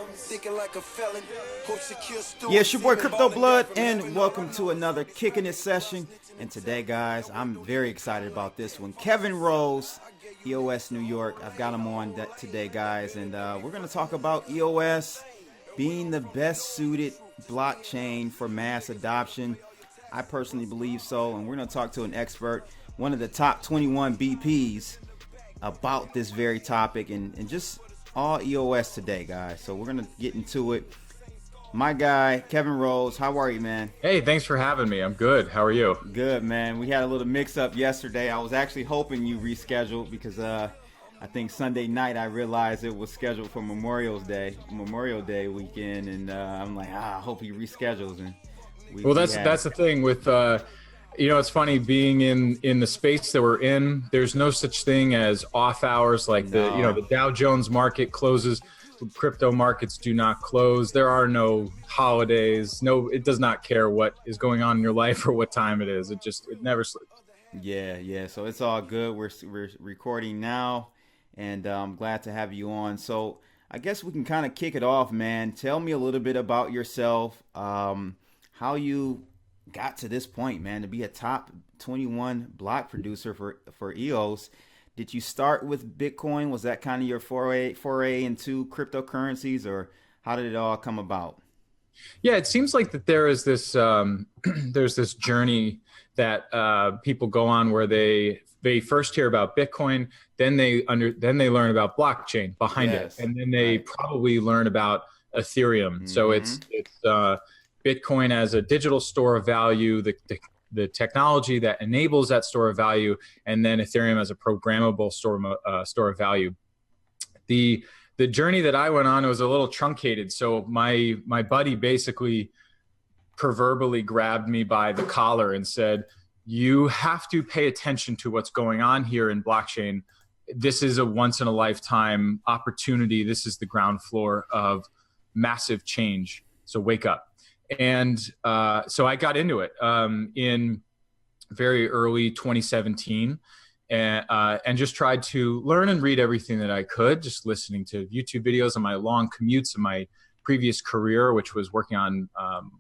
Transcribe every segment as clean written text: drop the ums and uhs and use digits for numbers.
Yeah, it's your boy Crypto Blood, and welcome to another Kicking It session. And today, guys, I'm very excited about this one. Kevin Rose, EOS New York. I've got him on today, guys, and we're going to talk about EOS being the best suited blockchain for mass adoption. I personally believe so, and we're going to talk to an expert, one of the top 21 BPs, about this very topic and just all EOS today, guys. So we're gonna get into it. My guy, Kevin Rose, how are you, man? Hey, thanks for having me. I'm good. How are you? Good, man. We had a little mix-up yesterday. I was actually hoping you rescheduled because I think Sunday night I realized it was scheduled for Memorial Day weekend, and I'm like, I hope he reschedules. And that's the thing with it's funny being in the space that we're in. There's no such thing as off hours. Like the Dow Jones market closes, crypto markets do not close. There are no holidays. No, it does not care what is going on in your life or what time it is. It never sleeps. Yeah. So it's all good. We're recording now, and I'm glad to have you on. So I guess we can kind of kick it off, man. Tell me a little bit about yourself, how you got to this point, man, to be a top 21 block producer for EOS. Did you start with Bitcoin? Was that kind of your foray into cryptocurrencies, or how did it all come about? Yeah, it seems like that there is this there's this journey that people go on where they first hear about Bitcoin, then they learn about blockchain behind it, and then they probably learn about Ethereum. Mm-hmm. So it's Bitcoin as a digital store of value, the technology that enables that store of value, and then Ethereum as a programmable store of value. The journey that I went on was a little truncated. So my buddy basically proverbially grabbed me by the collar and said, "You have to pay attention to what's going on here in blockchain. This is a once in a lifetime opportunity. This is the ground floor of massive change. So wake up." And so I got into it in very early 2017 and just tried to learn and read everything that I could, just listening to YouTube videos on my long commutes in my previous career, which was working on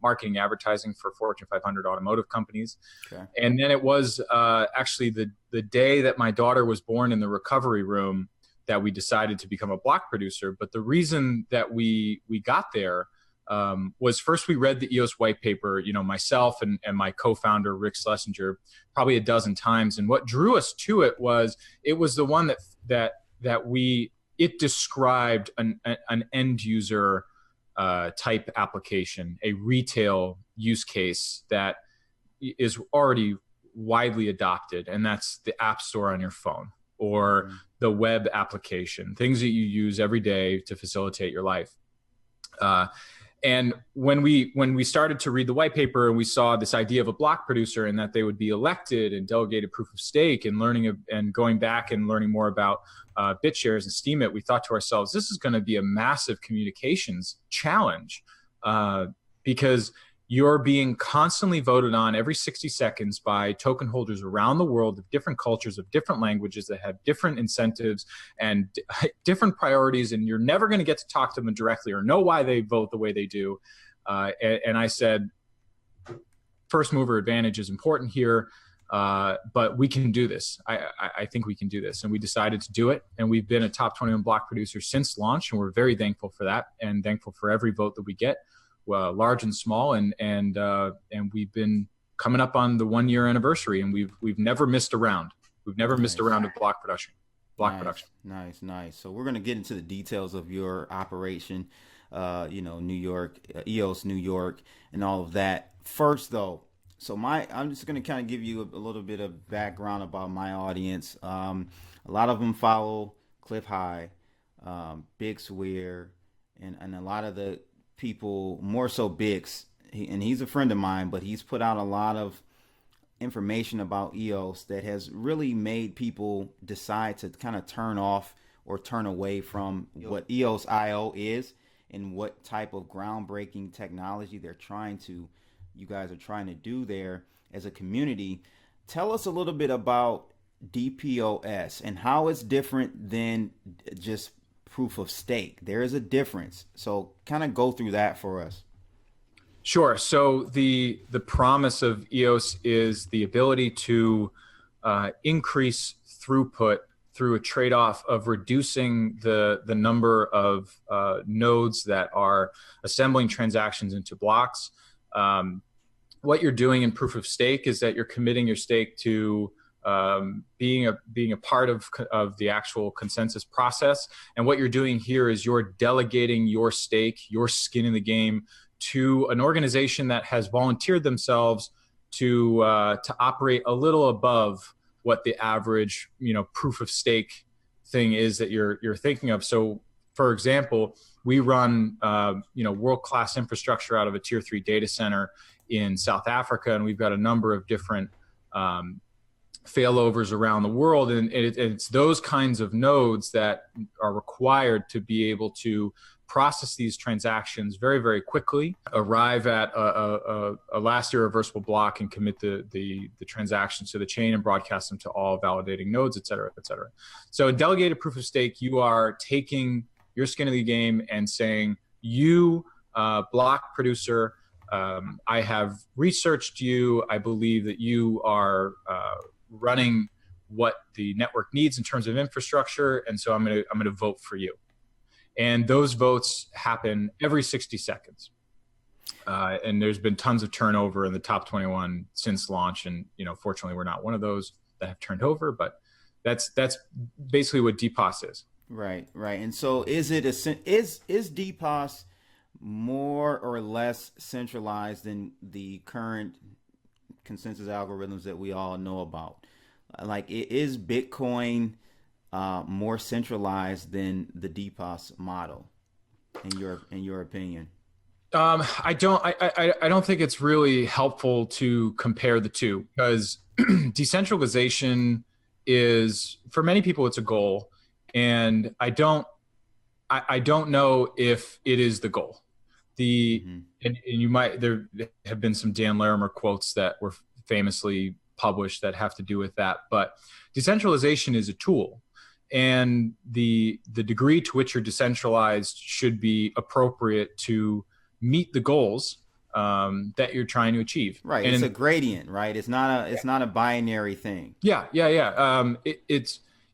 marketing advertising for Fortune 500 automotive companies. Okay. And then it was actually the day that my daughter was born in the recovery room that we decided to become a block producer. But the reason that we got there was first we read the EOS white paper, myself and my co-founder, Rick Schlesinger, probably a dozen times. And what drew us to it was the one that it described an end user type application, a retail use case that is already widely adopted. And that's the app store on your phone or the web application, things that you use every day to facilitate your life. And when we started to read the white paper and we saw this idea of a block producer and that they would be elected and delegated proof of stake and and going back and learning more about BitShares and Steemit, we thought to ourselves, this is going to be a massive communications challenge because you're being constantly voted on every 60 seconds by token holders around the world of different cultures, of different languages that have different incentives and different priorities. And you're never going to get to talk to them directly or know why they vote the way they do. And I said, first mover advantage is important here, but we can do this. I think we can do this. And we decided to do it. And we've been a top 21 block producer since launch. And we're very thankful for that and thankful for every vote that we get. Large and small, and we've been coming up on the 1 year anniversary, and we've never missed a round. We've never missed a round of block production. Nice. So we're gonna get into the details of your operation, New York, EOS New York, and all of that. First, though, I'm just gonna kind of give you a little bit of background about my audience. A lot of them follow Cliff High, Big Swear, and a lot of the people, more so Bix, and he's a friend of mine, but he's put out a lot of information about EOS that has really made people decide to kind of turn off or turn away from what EOS IO is and what type of groundbreaking technology you guys are trying to do there as a community. Tell us a little bit about DPoS and how it's different than just proof of stake. There is a difference. So kind of go through that for us. Sure. So the promise of EOS is the ability to increase throughput through a trade-off of reducing the number of nodes that are assembling transactions into blocks. What you're doing in proof of stake is that you're committing your stake to being a part of the actual consensus process. And what you're doing here is you're delegating your stake, your skin in the game, to an organization that has volunteered themselves to operate a little above what the average, proof of stake thing is that you're thinking of. So, for example, we run world-class infrastructure out of a tier 3 data center in South Africa, and we've got a number of different failovers around the world, and it's those kinds of nodes that are required to be able to process these transactions very, very quickly, arrive at a last irreversible block, and commit the transactions to the chain and broadcast them to all validating nodes, et cetera, et cetera. So in delegated proof of stake, you are taking your skin in the game and saying, you, block producer, I have researched you. I believe that you are running what the network needs in terms of infrastructure, and so I'm gonna vote for you. And those votes happen every 60 seconds. And there's been tons of turnover in the top 21 since launch. And, fortunately, we're not one of those that have turned over, but that's basically what DPoS is. Right. And so is DPoS more or less centralized than the current consensus algorithms that we all know about? Like, is Bitcoin more centralized than the DPoS model, in your opinion? I don't think it's really helpful to compare the two, because decentralization is, for many people, it's a goal, and I don't know if it is the goal. And there have been some Dan Larimer quotes that were famously published that have to do with that, but decentralization is a tool. And the degree to which you're decentralized should be appropriate to meet the goals that you're trying to achieve. Right. And it's a gradient, right? It's not a binary thing. Yeah.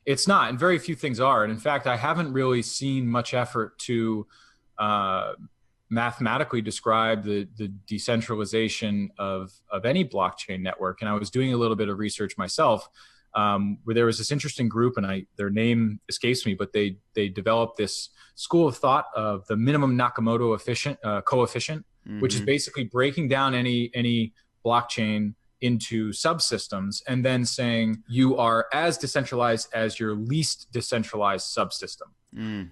It's not, and very few things are. And in fact, I haven't really seen much effort to mathematically describe the decentralization of any blockchain network. And I was doing a little bit of research myself, where there was this interesting group, and their name escapes me, but they developed this school of thought of the minimum Nakamoto coefficient, which is basically breaking down any blockchain into subsystems and then saying you are as decentralized as your least decentralized subsystem.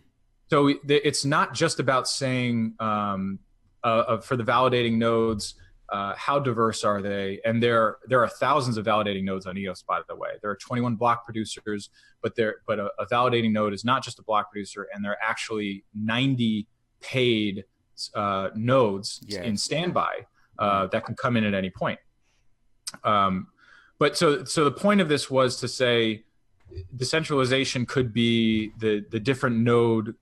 So it's not just about saying for the validating nodes, how diverse are they? And there are thousands of validating nodes on EOS, by the way. There are 21 block producers, but a validating node is not just a block producer, and there are actually 90 paid nodes in standby that can come in at any point. But so the point of this was to say decentralization could be the different node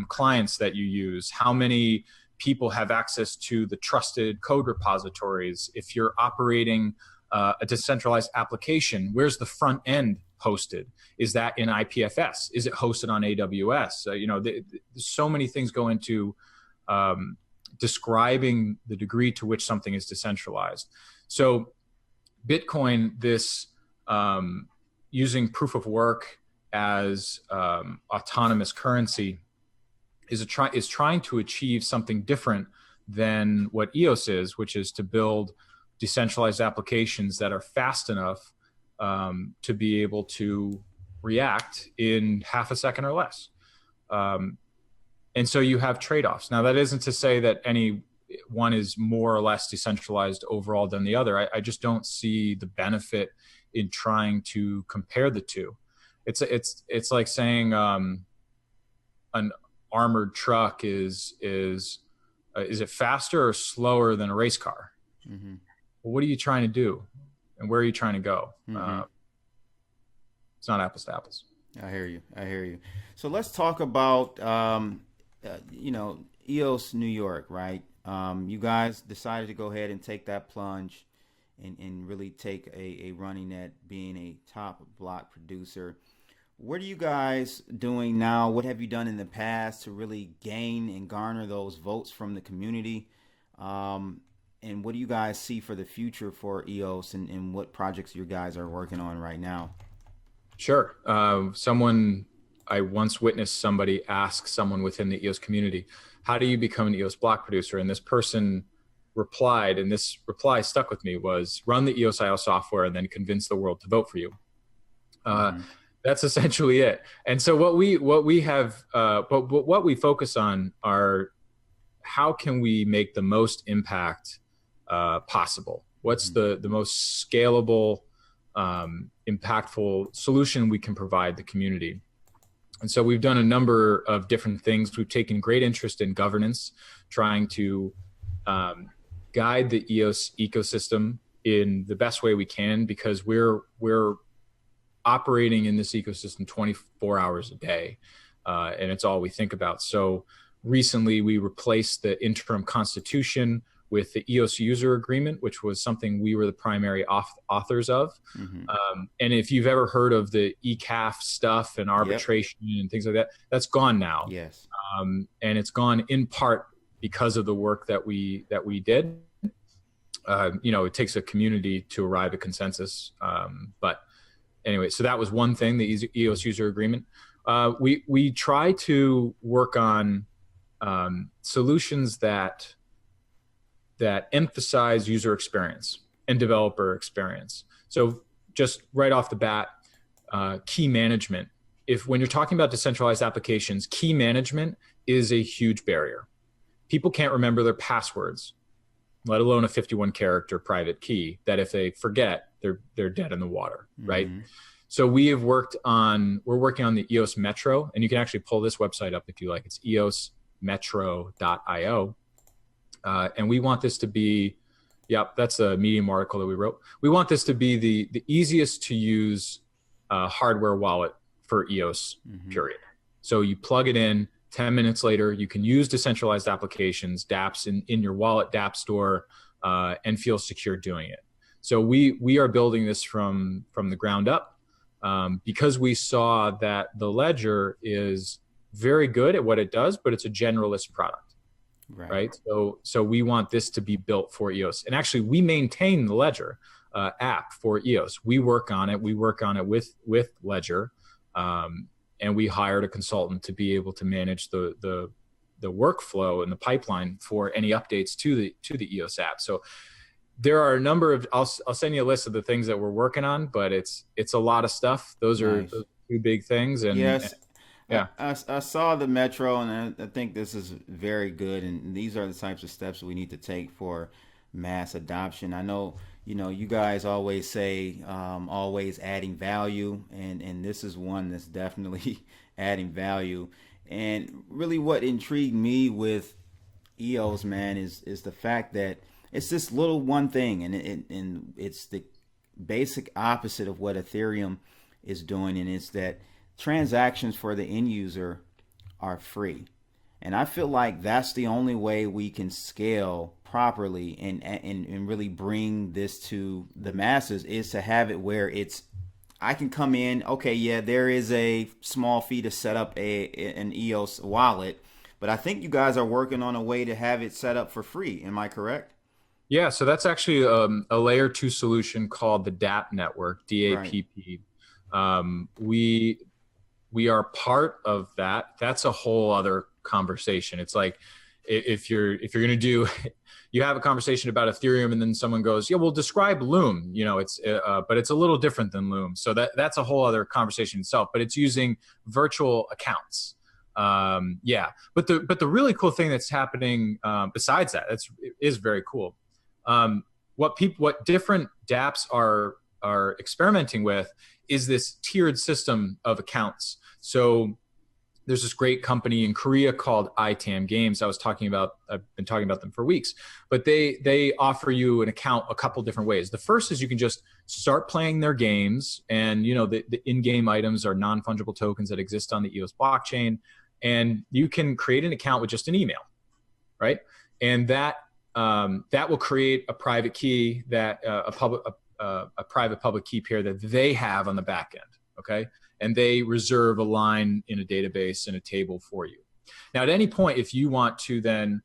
clients that you use, how many people have access to the trusted code repositories. If you're operating a decentralized application, where's the front end hosted? Is that in IPFS? Is it hosted on AWS? There's so many things go into describing the degree to which something is decentralized. So Bitcoin, this using proof of work as autonomous currency, is trying to achieve something different than what EOS is, which is to build decentralized applications that are fast enough to be able to react in half a second or less. And so you have trade-offs. Now, that isn't to say that any one is more or less decentralized overall than the other. I just don't see the benefit in trying to compare the two. It's like saying an armored truck is it faster or slower than a race car? Mm-hmm. Well, what are you trying to do, and where are you trying to go? Mm-hmm. It's not apples to apples. I hear you. I hear you. So let's talk about, EOS New York, right? You guys decided to go ahead and take that plunge and really take a running at being a top block producer. What are you guys doing now? What have you done in the past to really gain and garner those votes from the community? And what do you guys see for the future for EOS and what projects you guys are working on right now? Sure. I once witnessed somebody ask someone within the EOS community, how do you become an EOS block producer? And this person replied, and this reply stuck with me, was run the EOS IO software and then convince the world to vote for you. That's essentially it. And so what we focus on are how can we make the most impact possible? What's the most scalable, impactful solution we can provide the community? And so we've done a number of different things. We've taken great interest in governance, trying to guide the EOS ecosystem in the best way we can, because we're operating in this ecosystem 24 hours a day, and it's all we think about. So recently we replaced the interim constitution with the EOS user agreement, which was something we were the primary authors of. And if you've ever heard of the ECAF stuff and arbitration and things like that, that's gone now. Yes. And it's gone in part because of the work that we did. It takes a community to arrive at consensus. But anyway, so that was one thing, the EOS user agreement. We try to work on solutions that emphasize user experience and developer experience. So just right off the bat, key management. When you're talking about decentralized applications, key management is a huge barrier. People can't remember their passwords, let alone a 51 character private key that if they forget, they're dead in the water, right? So we're working on the EOS Metro, and you can actually pull this website up if you like. It's eosmetro.io. And we want this to be, that's a Medium article that we wrote. We want this to be the easiest to use hardware wallet for EOS, period. So you plug it in, 10 minutes later, you can use decentralized applications, dApps in your wallet, dApp store, and feel secure doing it. So we are building this from the ground up because we saw that the ledger is very good at what it does, but it's a generalist product. Right. So we want this to be built for EOS. And actually, we maintain the Ledger app for EOS. We work on it. We work on it with Ledger. And we hired a consultant to be able to manage the workflow and the pipeline for any updates to the EOS app. So there are a number of, I'll send you a list of the things that we're working on, but it's a lot of stuff. Those are those two big things. And yes. Yeah, I saw the Metro, and I think this is very good. And these are the types of steps we need to take for mass adoption. I know, you guys always say always adding value, and this is one that's definitely adding value. And really, what intrigued me with EOS, man, is the fact that it's this little one thing, and it's the basic opposite of what Ethereum is doing, and it's that transactions for the end user are free. And I feel like that's the only way we can scale properly and really bring this to the masses, is to have it where I can come in, okay, yeah, there is a small fee to set up an EOS wallet, but I think you guys are working on a way to have it set up for free. Am I correct? Yeah, so that's actually a layer 2 solution called the DApp network, DAPP. We are part of that. That's a whole other conversation. It's like if you're going to do, you have a conversation about Ethereum, and then someone goes, yeah, well, describe Loom. But it's a little different than Loom. So that's a whole other conversation itself. But it's using virtual accounts. But the really cool thing that's happening besides that, is very cool. What different dApps are experimenting with is this tiered system of accounts. So there's this great company in Korea called ITAM Games. I've been talking about them for weeks, but they offer you an account a couple different ways. The first is you can just start playing their games, and the in-game items are non-fungible tokens that exist on the EOS blockchain, and you can create an account with just an email, right? And that will create a private key that a private public key pair that they have on the back end, okay? And they reserve a line in a database in a table for you. Now, at any point, if you want to then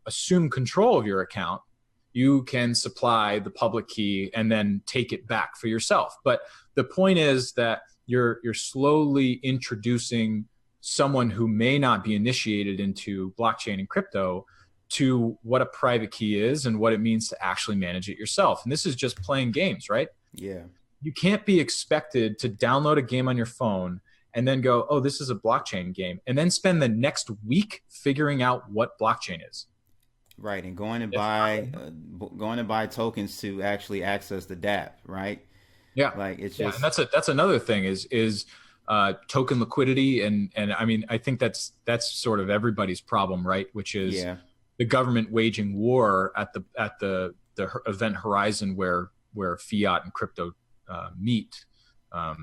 assume control of your account, you can supply the public key and then take it back for yourself. But the point is that you're slowly introducing someone who may not be initiated into blockchain and crypto to what a private key is and what it means to actually manage it yourself. And this is just playing games, right? Yeah. You can't be expected to download a game on your phone and then go, oh, this is a blockchain game, and then spend the next week figuring out what blockchain is. Right, and going to buy tokens to actually access the DApp, right? Yeah, like it's just, and that's another thing is token liquidity, and I mean, I think that's sort of everybody's problem, right? Which is the government waging war at the event horizon where fiat and crypto meet.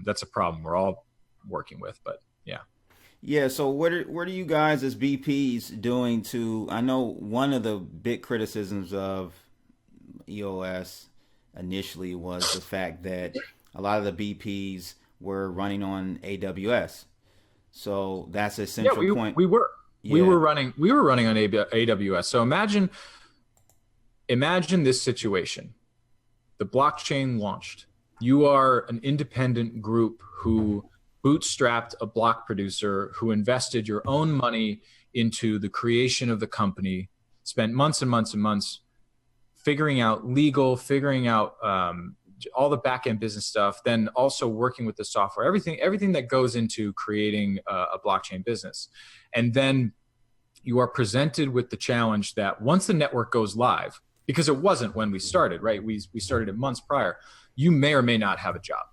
That's a problem we're all working with, but yeah. So what are you guys as BPs doing to? I know one of the big criticisms of EOS initially was the fact that a lot of the BPs were running on AWS. So that's a central point. We were running on AWS. So imagine this situation. The blockchain launched. You are an independent group who bootstrapped a block producer, who invested your own money into the creation of the company, spent months and months and months figuring out all the back-end business stuff, then also working with the software, everything that goes into creating a blockchain business. And then you are presented with the challenge that once the network goes live, because it wasn't when we started, right? We started it months prior. You may or may not have a job.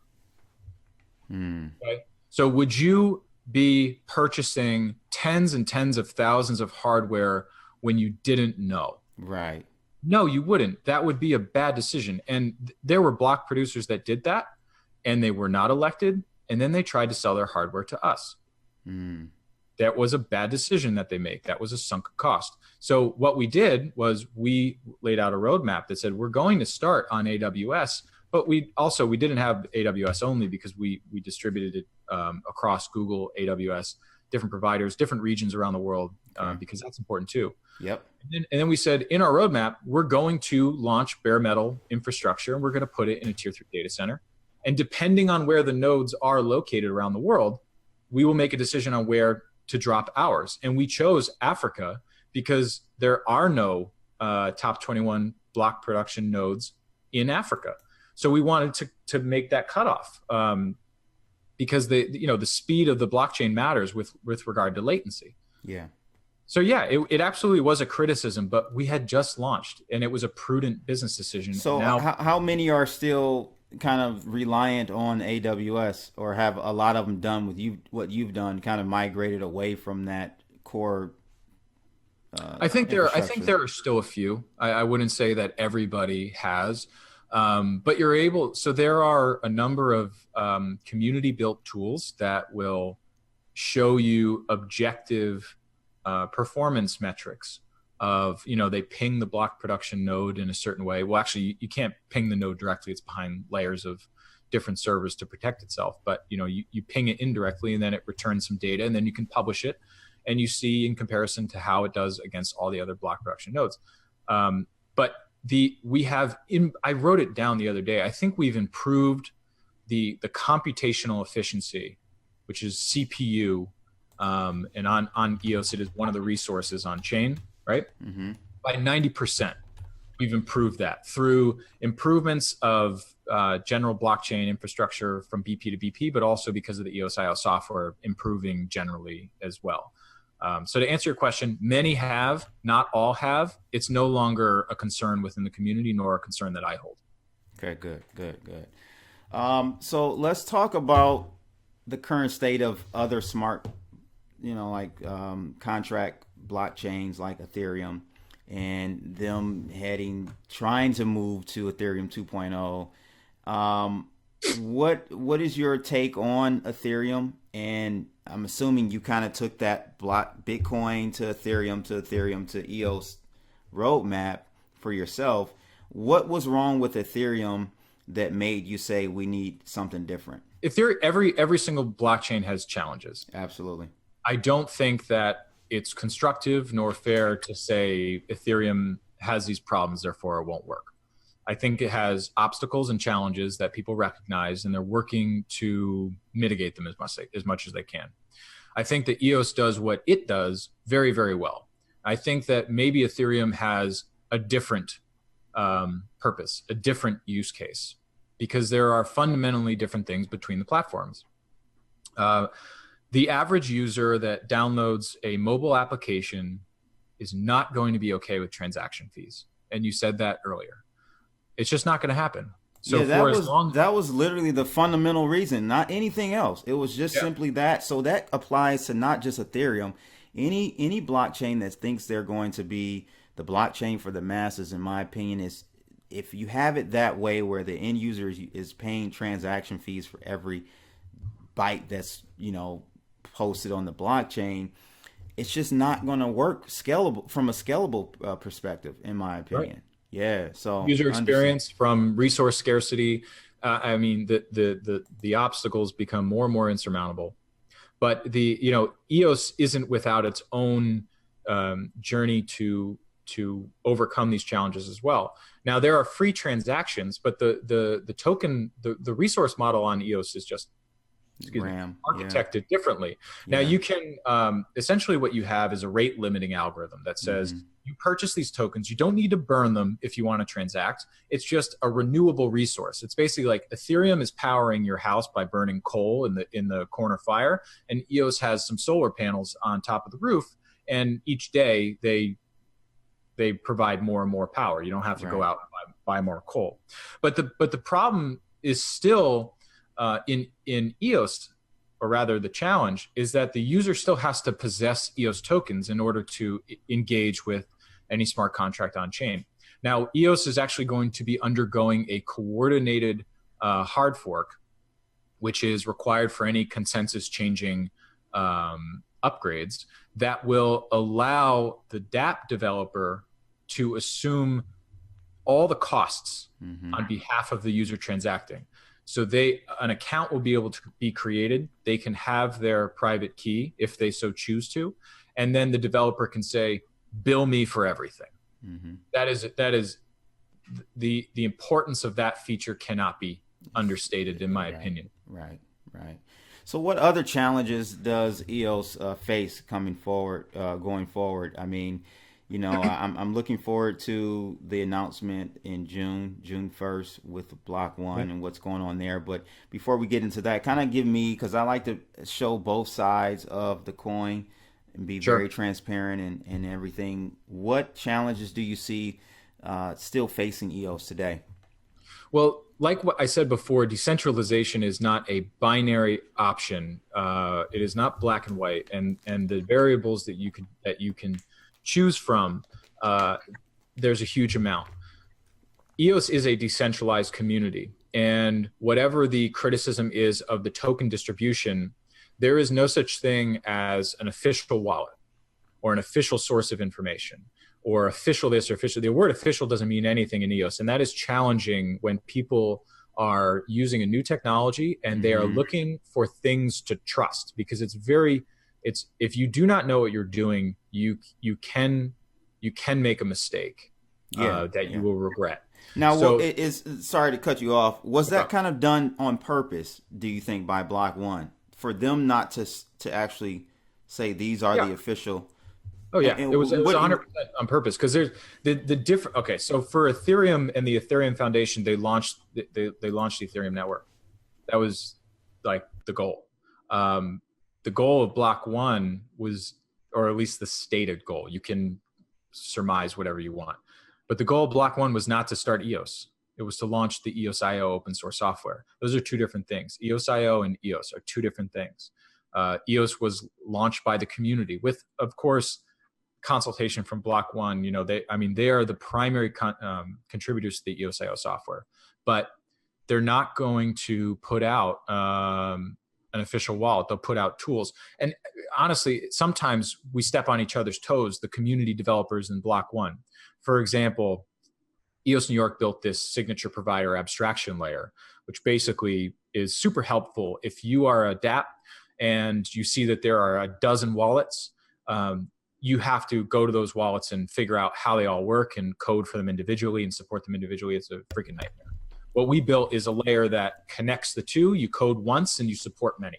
Okay? So would you be purchasing tens and tens of thousands of hardware when you didn't know? Right. No, you wouldn't. That would be a bad decision. And there were block producers that did that, and they were not elected, and then they tried to sell their hardware to us. That was a bad decision that they made. That was a sunk cost. So what we did was we laid out a roadmap that said we're going to start on AWS, but we didn't have AWS only, because we distributed it across Google, AWS, different providers, different regions around the world, because that's important too. Yep. And then we said in our roadmap, we're going to launch bare metal infrastructure, and we're going to put it in a tier 3 data center. And depending on where the nodes are located around the world, we will make a decision on where to drop ours. And we chose Africa because there are no top 21 block production nodes in Africa. So we wanted to make that cutoff because the speed of the blockchain matters with regard to latency. Yeah. So yeah, it absolutely was a criticism, but we had just launched, and it was a prudent business decision. So now, how many are still kind of reliant on AWS, or have a lot of them done with what you've done, kind of migrated away from that core? I think there are still a few. I wouldn't say that everybody has, but you're able. So there are a number of community built tools that will show you objective performance metrics of, they ping the block production node in a certain way. Well, actually, you can't ping the node directly. It's behind layers of different servers to protect itself. But, you ping it indirectly, and then it returns some data, and then you can publish it, and you see in comparison to how it does against all the other block production nodes. But I wrote it down the other day. I think we've improved the computational efficiency, which is CPU, and on EOS, it is one of the resources on chain, right? Mm-hmm. By 90%. We've improved that through improvements of general blockchain infrastructure from BP to BP, but also because of the EOS.io software improving generally as well. So to answer your question, many have, not all have. It's no longer a concern within the community, nor a concern that I hold. Okay, good. So let's talk about the current state of other smart like contract blockchains like Ethereum, and them trying to move to Ethereum 2.0. What is your take on Ethereum? And I'm assuming you kind of took that Bitcoin to Ethereum to EOS roadmap for yourself. What was wrong with Ethereum that made you say we need something different? Every single blockchain has challenges. Absolutely. I don't think that it's constructive nor fair to say Ethereum has these problems, therefore it won't work. I think it has obstacles and challenges that people recognize, and they're working to mitigate them as much as they can. I think that EOS does what it does very, very well. I think that maybe Ethereum has a different purpose, a different use case, because there are fundamentally different things between the platforms. The average user that downloads a mobile application is not going to be okay with transaction fees. And you said that earlier. It's just not going to happen. So yeah, that was literally the fundamental reason, not anything else. It was just simply that. So that applies to not just Ethereum. Any blockchain that thinks they're going to be the blockchain for the masses, in my opinion, is if you have it that way where the end user is paying transaction fees for every byte that's, posted on the blockchain, it's just not going to work from a scalable perspective, in my opinion. Right. Yeah. So user experience from resource scarcity. I mean, the obstacles become more and more insurmountable. But EOS isn't without its own journey to overcome these challenges as well. Now there are free transactions, but the token, the resource model on EOS is just architected differently. Now you can essentially what you have is a rate limiting algorithm that says you purchase these tokens, you don't need to burn them if you want to transact. It's just a renewable resource. It's basically like Ethereum is powering your house by burning coal in the corner fire, and EOS has some solar panels on top of the roof, and each day they provide more and more power. You don't have to go out and buy more coal. But the problem is still in EOS, or rather the challenge is that the user still has to possess EOS tokens in order to engage with any smart contract on chain. Now, EOS is actually going to be undergoing a coordinated hard fork, which is required for any consensus changing upgrades that will allow the dApp developer to assume all the costs on behalf of the user transacting. So an account will be able to be created. They can have their private key if they so choose to. And then the developer can say, bill me for everything. That is the importance of that feature cannot be understated, in my opinion. Right. So what other challenges does EOS face going forward? I mean, I'm looking forward to the announcement in June 1st with Block One and what's going on there. But before we get into that, kind of give me, because I like to show both sides of the coin and be very transparent and everything. What challenges do you see still facing EOS today? Well, like what I said before, decentralization is not a binary option. It is not black and white, and the variables that you can choose from, there's a huge amount. EOS is a decentralized community, and whatever the criticism is of the token distribution, there is no such thing as an official wallet or an official source of information or official this or official. The word official doesn't mean anything in EOS, and that is challenging when people are using a new technology and they are looking for things to trust, because if you do not know what you're doing, you can make a mistake that you will regret. Now, sorry to cut you off. Was that kind of done on purpose, do you think, by Block One, for them not to actually say these are the official? Oh yeah, it was 100% on purpose, because there's the different. Okay, so for Ethereum and the Ethereum Foundation, they launched the Ethereum network. That was like the goal. The goal of Block One was, or at least the stated goal, you can surmise whatever you want, but the goal of Block One was not to start EOS. It was to launch the EOS.io open source software. Those are two different things. EOS.io and EOS are two different things. EOS was launched by the community with, of course, consultation from Block One. You know, they are the primary contributors to the EOS.io software, but they're not going to put out an official wallet. They'll put out tools. And honestly, sometimes we step on each other's toes, the community developers in Block One. For example, EOS New York built this signature provider abstraction layer, which basically is super helpful if you are a dApp and you see that there are a dozen wallets. You have to go to those wallets and figure out how they all work and code for them individually and support them individually. It's a freaking nightmare. What we built is a layer that connects the two. You code once and you support many.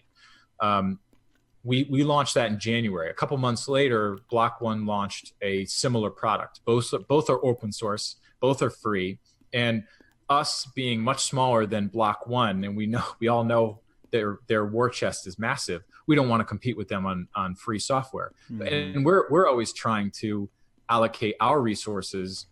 We launched that in January. A couple months later, Block One launched a similar product. Both are open source, both are free. And us being much smaller than Block One, and we all know their war chest is massive. We don't want to compete with them on free software. Mm-hmm. And we're always trying to allocate our resources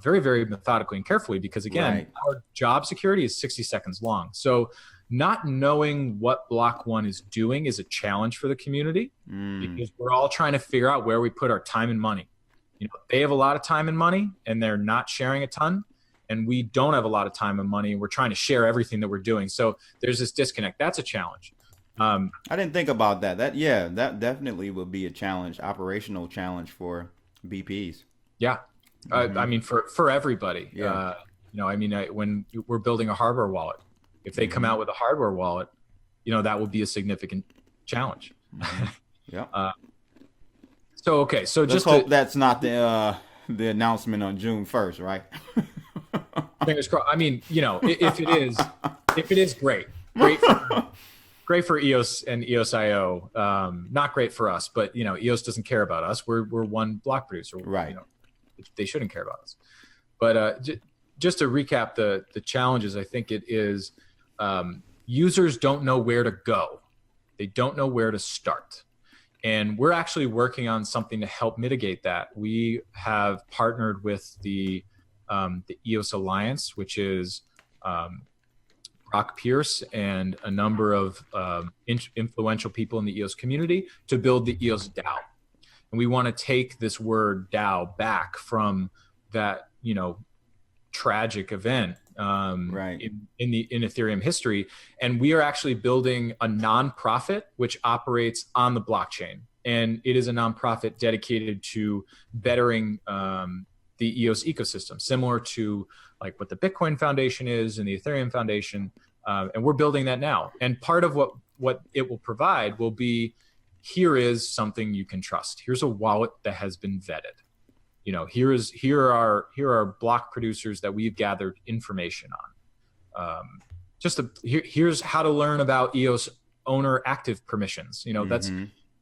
very, very methodically and carefully, because again, our job security is 60 seconds long. So not knowing what Block One is doing is a challenge for the community, because we're all trying to figure out where we put our time and money. You know, they have a lot of time and money and they're not sharing a ton, and we don't have a lot of time and money and we're trying to share everything that we're doing. So there's this disconnect. That's a challenge. I didn't think about that. That definitely would be a challenge, operational challenge for BPs. Yeah. I mean, for everybody, you know, I mean, when we're building a hardware wallet, if they come out with a hardware wallet, you know, that will be a significant challenge. Yeah. So, okay. So let's hope that's not the announcement on June 1st, right? Fingers crossed. I mean, you know, if it is great for EOS and EOS.io, not great for us, but you know, EOS doesn't care about us. We're one block producer, right? You know, they shouldn't care about us. But just to recap the challenges, I think it is users don't know where to go. They don't know where to start. And we're actually working on something to help mitigate that. We have partnered with the EOS Alliance, which is Brock Pierce and a number of influential people in the EOS community, to build the EOS DAO. And we want to take this word DAO back from that, you know, tragic event in Ethereum history. And we are actually building a nonprofit which operates on the blockchain. And it is a nonprofit dedicated to bettering the EOS ecosystem, similar to like what the Bitcoin Foundation is and the Ethereum Foundation. And we're building that now. And part of what it will provide will be, here is something you can trust. Here's a wallet that has been vetted. You know, here are block producers that we've gathered information on. Here's how to learn about EOS owner active permissions. You know, that's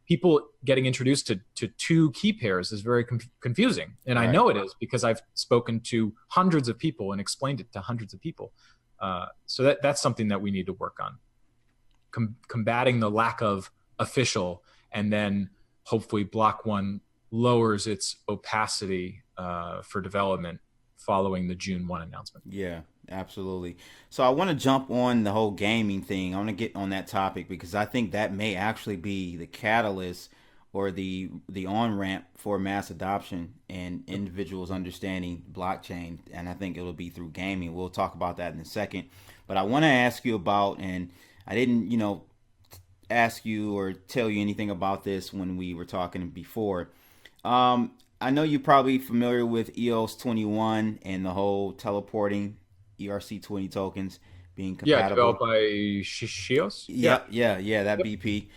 people getting introduced to two key pairs is very confusing. And I know it is, because I've spoken to hundreds of people and explained it to hundreds of people. So that's something that we need to work on, combating the lack of official, and then hopefully Block One lowers its opacity for development following the June 1 announcement. Yeah, absolutely. So I want to jump on the whole gaming thing. I want to get on that topic because I think that may actually be the catalyst or the on-ramp for mass adoption and individuals understanding blockchain. And I think it'll be through gaming. We'll talk about that in a second. But I want to ask you about, and I didn't, you know, ask you or tell you anything about this when we were talking before. I know you're probably familiar with EOS 21 and the whole teleporting ERC20 tokens being compatible. Yeah, developed by Shios. Yeah, that BP.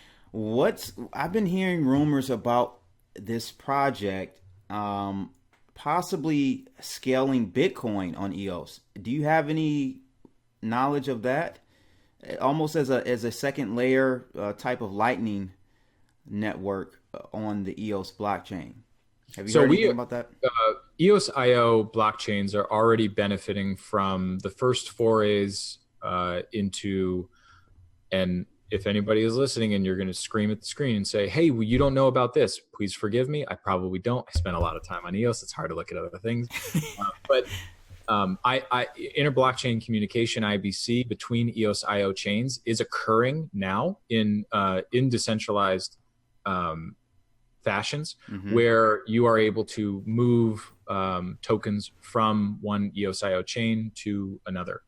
I've been hearing rumors about this project possibly scaling Bitcoin on EOS. Do you have any knowledge of that? Almost as a second layer type of Lightning network on the EOS blockchain. Have you heard anything about that? EOS.io blockchains are already benefiting from the first forays into, and if anybody is listening and you're going to scream at the screen and say, hey, well, you don't know about this, please forgive me. I probably don't. I spent a lot of time on EOS. It's hard to look at other things. But Inter-blockchain communication (IBC) between EOS IO chains is occurring now in decentralized fashions, where you are able to move tokens from one EOS IO chain to another.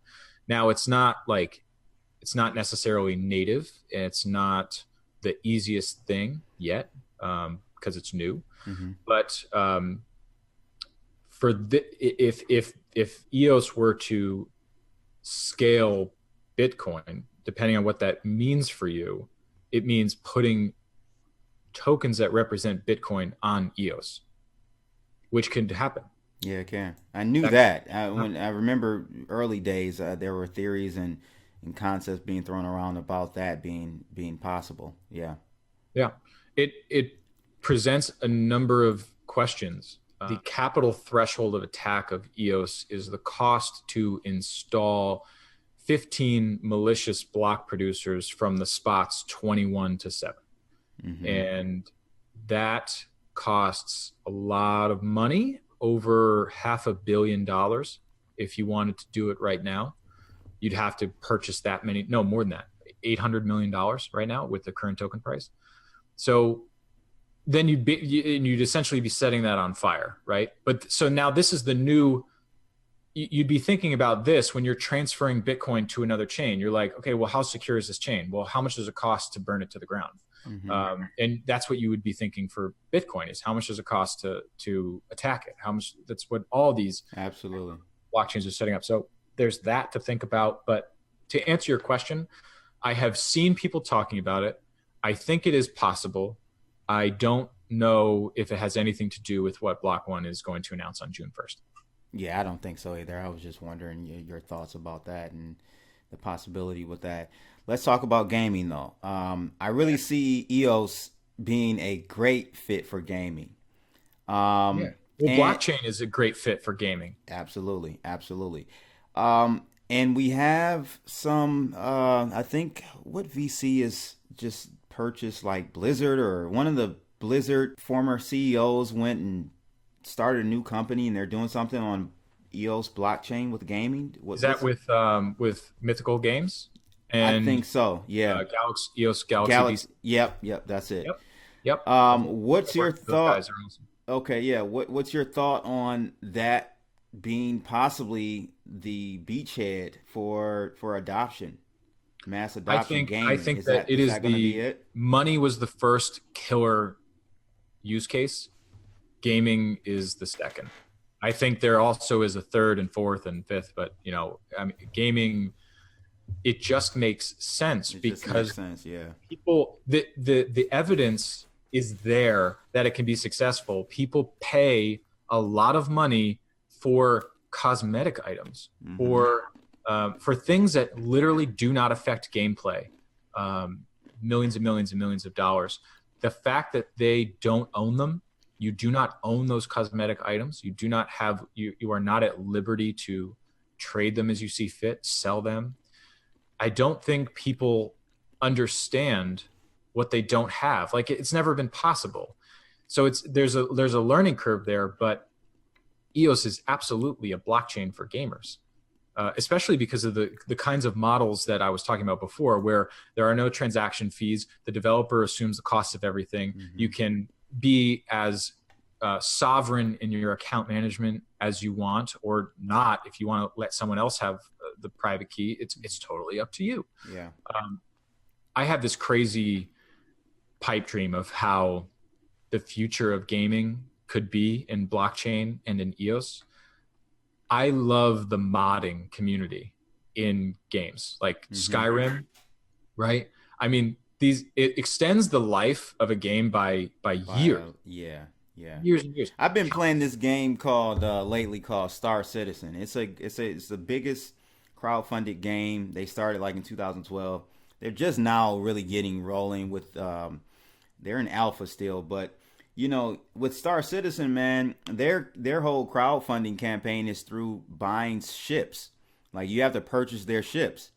Now, it's not necessarily native. It's not the easiest thing yet because it's new. But if EOS were to scale Bitcoin, depending on what that means for you, it means putting tokens that represent Bitcoin on EOS, which can happen. Yeah, it can. I knew that. When I remember early days, there were theories and concepts being thrown around about that being possible. Yeah. Yeah. It presents a number of questions. The capital threshold of attack of EOS is the cost to install 15 malicious block producers from the spots 21 to 7. And that costs a lot of money, over $500 million. If you wanted to do it right now, you'd have to purchase that many, no, more than that, $800 million right now with the current token price. So then you'd essentially be setting that on fire, right? But so now this is the new, you'd be thinking about this when you're transferring Bitcoin to another chain. You're like, okay, well, how secure is this chain? Well, how much does it cost to burn it to the ground? And that's what you would be thinking for Bitcoin, is how much does it cost to attack it? How much? That's what all these absolutely blockchains are setting up. So there's that to think about. But to answer your question, I have seen people talking about it. I think it is possible. I don't know if it has anything to do with what Block One is going to announce on June 1st. Yeah, I don't think so either. I was just wondering your thoughts about that and the possibility with that. Let's talk about gaming, though. I really see EOS being a great fit for gaming. Well, blockchain is a great fit for gaming. Absolutely, absolutely. And we have some, I think, what VC is just purchased, like Blizzard, or one of the Blizzard former CEOs went and started a new company, and they're doing something on EOS blockchain with gaming. Is that with Mythical Games? And I think so. Yeah. EOS Galaxy. Yep. That's it. Yep. What's your thought? Okay. Yeah. What's your thought on that being possibly the beachhead for adoption, mass adoption gaming? I think that it is the money was the first killer use case. Gaming is the second. I think there also is a third and fourth and fifth, but gaming, it just makes sense because people, the evidence is there that it can be successful. People pay a lot of money for cosmetic items, for things that literally do not affect gameplay, millions and millions and millions of dollars. The fact that they don't own them, you do not own those cosmetic items. You do not have, you are not at liberty to trade them as you see fit, sell them. I don't think people understand what they don't have. Like, it's never been possible. So there's a learning curve there, but EOS is absolutely a blockchain for gamers, especially because of the kinds of models that I was talking about before, where there are no transaction fees. The developer assumes the cost of everything. You can be as sovereign in your account management as you want, or not. If you want to let someone else have the private key, it's totally up to you. Yeah. I have this crazy pipe dream of how the future of gaming could be in blockchain and in EOS. I love the modding community in games like Skyrim, right? I mean, it extends the life of a game by years. Yeah. Years and years. I've been playing this game lately called Star Citizen. It's the biggest crowdfunded game. They started like in 2012. They're just now really getting rolling with they're in alpha still, but with Star Citizen, man, their whole crowdfunding campaign is through buying ships. Like, you have to purchase their ships.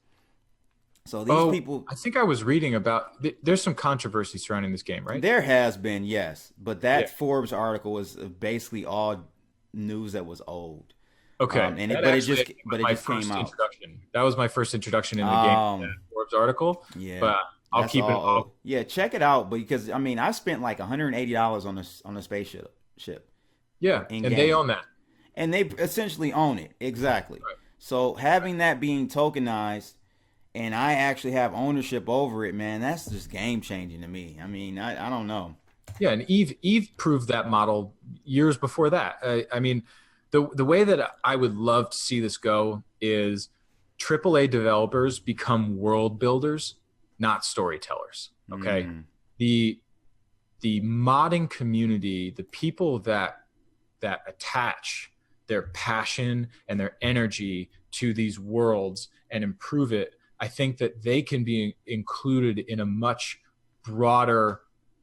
So these people, I think I was reading about, there's some controversy surrounding this game, right? There has been, yes, but that Forbes article was basically all news that was old. Okay, that But it actually just I think, was but it my just came first out. introduction. That was my first introduction in the game, that Um, Forbes article. yeah, But I'll that's keep it. all. Oh, yeah, check it out because I mean, I spent like $180 on a spaceship ship Yeah, in and they game, own that. and they essentially own it exactly. Right. So having that being tokenized, and I actually have ownership over it, man, that's just game changing to me. I mean, I don't know. Yeah, and Eve proved that model years before that. I mean, the way that I would love to see this go is AAA developers become world builders, not storytellers. Okay, Mm, the the modding community, the people that attach their passion and their energy to these worlds and improve it, I think that they can be included in a much broader,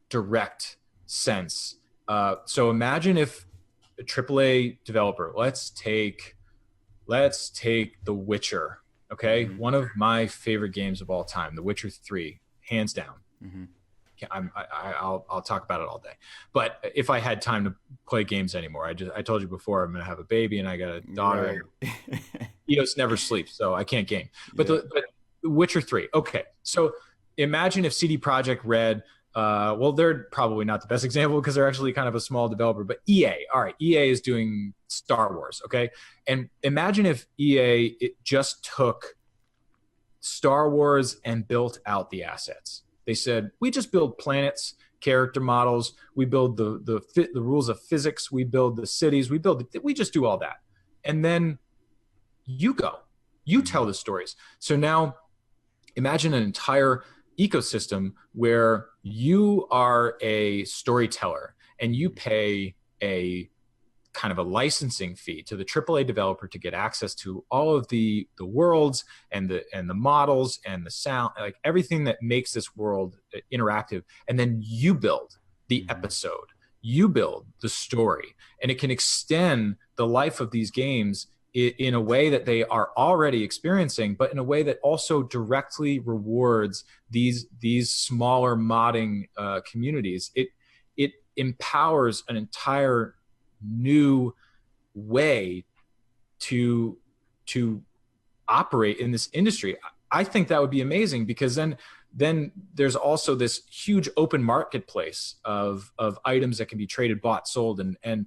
direct sense. So imagine if a AAA developer, let's take The Witcher, okay? mm-hmm, One of my favorite games of all time, The Witcher 3, hands down. mm-hmm. I'll talk about it all day. But if I had time to play games anymore, I told you before I'm gonna have a baby and I got a daughter. Right. And EOS never sleeps, so I can't game. But Yeah. the Witcher 3, okay. So imagine if CD Projekt Red, well, they're probably not the best example because they're actually kind of a small developer, but EA, all right, EA is doing Star Wars, okay? And imagine if EA just took Star Wars and built out the assets. They said, we just build planets, character models, we build the rules of physics, we build the cities, we just do all that. And then you tell the stories. So now imagine an entire ecosystem where you are a storyteller and you pay a kind of a licensing fee to the AAA developer to get access to all of the worlds and the models and the sound, like everything that makes this world interactive. And then you build the episode, you build the story, and it can extend the life of these games in a way that they are already experiencing, but in a way that also directly rewards these smaller modding communities. It empowers an entire new way to operate in this industry. I think that would be amazing because then there's also this huge open marketplace of items that can be traded, bought, sold, and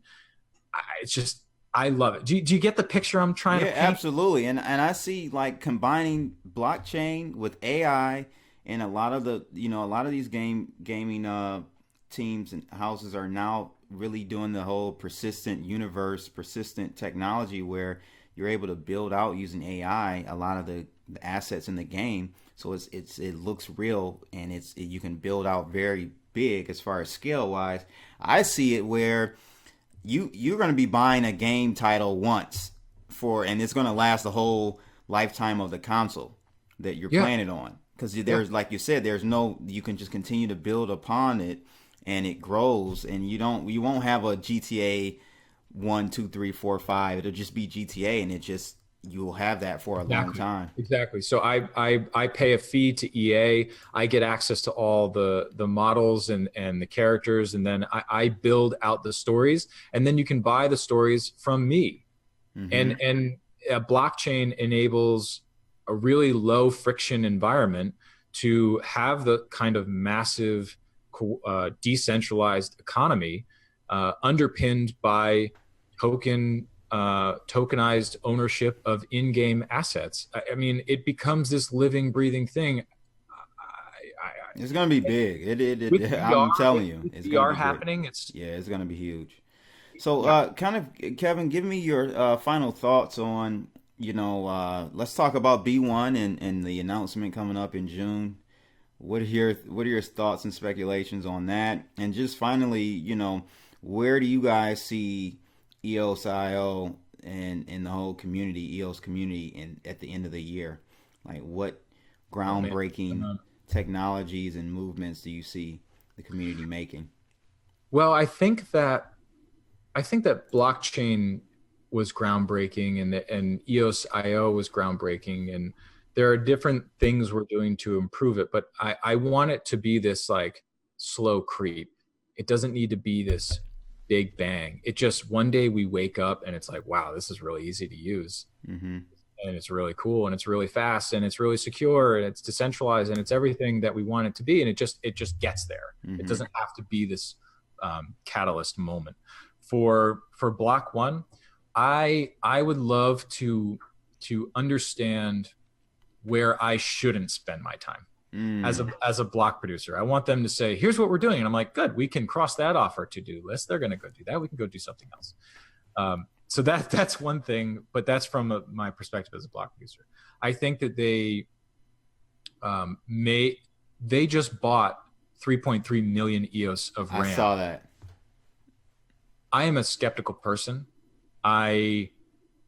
it's just, I love it. Do you get the picture I'm trying to Yeah, paint? absolutely. And I see like combining blockchain with AI and a lot of these gaming teams and houses are now really doing the whole persistent universe, persistent technology where you're able to build out using AI a lot of the assets in the game. So it looks real and you can build out very big as far as scale wise. I see it where you're going to be buying a game title once and it's going to last the whole lifetime of the console that you're playing it on, because there's like you said, you can just continue to build upon it and it grows, and you won't have a GTA 1, 2, 3, 4, 5. It'll just be GTA, and you'll have that for a long time. Exactly. So I pay a fee to EA. I get access to all the models and the characters, and then I build out the stories, and then you can buy the stories from me. Mm-hmm. And a blockchain enables a really low friction environment to have the kind of massive decentralized economy underpinned by tokenized ownership of in-game assets. I mean, it becomes this living, breathing thing. It's gonna be big. I'm telling you, it's gonna VR be happening. big. It's gonna be huge. So, kind of, Kevin, give me your final thoughts on, let's talk about B1 and the announcement coming up in June. What are your thoughts and speculations on that? And just finally, where do you guys see EOSIO and the whole community, EOS community, at the end of the year? Like, what groundbreaking technologies and movements do you see the community making? Well, I think that blockchain was groundbreaking, and EOS.io was groundbreaking, and there are different things we're doing to improve it. But I want it to be this like slow creep. It doesn't need to be this big bang. It just, one day we wake up and it's like, wow, this is really easy to use. Mm-hmm. And it's really cool, and it's really fast, and it's really secure, and it's decentralized, and it's everything that we want it to be. And it just gets there. Mm-hmm. It doesn't have to be this catalyst moment. For Block One, I would love to understand where I shouldn't spend my time as a block producer. I want them to say, here's what we're doing. And I'm like, good, we can cross that off our to-do list. They're going to go do that. We can go do something else. So that's one thing, but that's from my perspective as a block producer. I think that they just bought 3.3 million EOS of RAM. I saw that. I am a skeptical person. I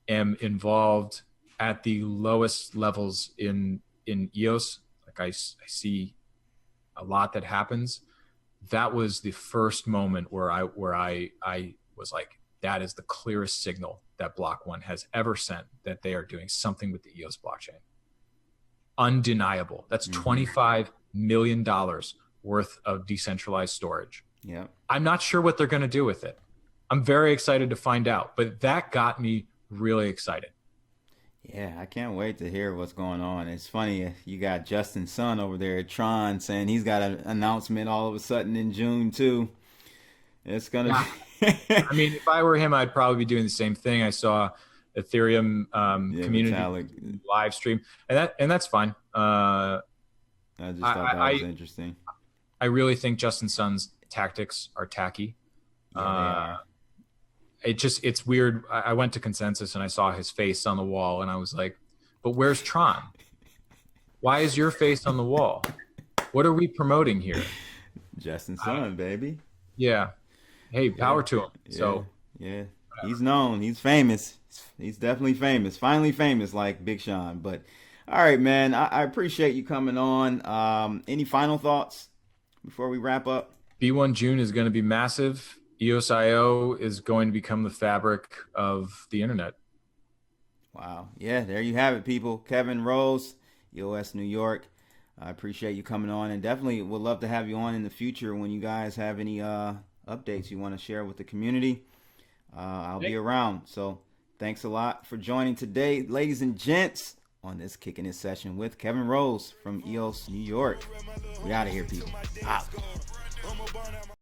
am involved at the lowest levels in EOS. Like I see a lot that happens. That was the first moment where I was like, that is the clearest signal that Block One has ever sent that they are doing something with the EOS blockchain. Undeniable. That's $25 million worth of decentralized storage. Yeah. I'm not sure what they're going to do with it. I'm very excited to find out, but that got me really excited. Yeah, I can't wait to hear what's going on. It's funny, you got Justin Sun over there at Tron saying he's got an announcement all of a sudden in June too. It's gonna be I mean, if I were him, I'd probably be doing the same thing. I saw Ethereum community live stream, and that's fine. I just thought that was interesting. I really think Justin Sun's tactics are tacky. Yeah, it's weird. I went to Consensus and I saw his face on the wall, and I was like, but where's Tron? Why is your face on the wall? What are we promoting here? Justin Sun, baby. Yeah. Hey, power to him. Yeah. So yeah, he's known. He's famous. He's definitely famous. Finally famous, like Big Sean. But all right, man. I appreciate you coming on. Any final thoughts before we wrap up? B1 June is going to be massive. EOS.io is going to become the fabric of the internet. Wow. Yeah, there you have it, people. Kevin Rose, EOS New York. I appreciate you coming on, and definitely would love to have you on in the future when you guys have any updates you want to share with the community. I'll be around. So thanks a lot for joining today, ladies and gents, on this Kicking It session with Kevin Rose from EOS New York. We out of here, people. Out.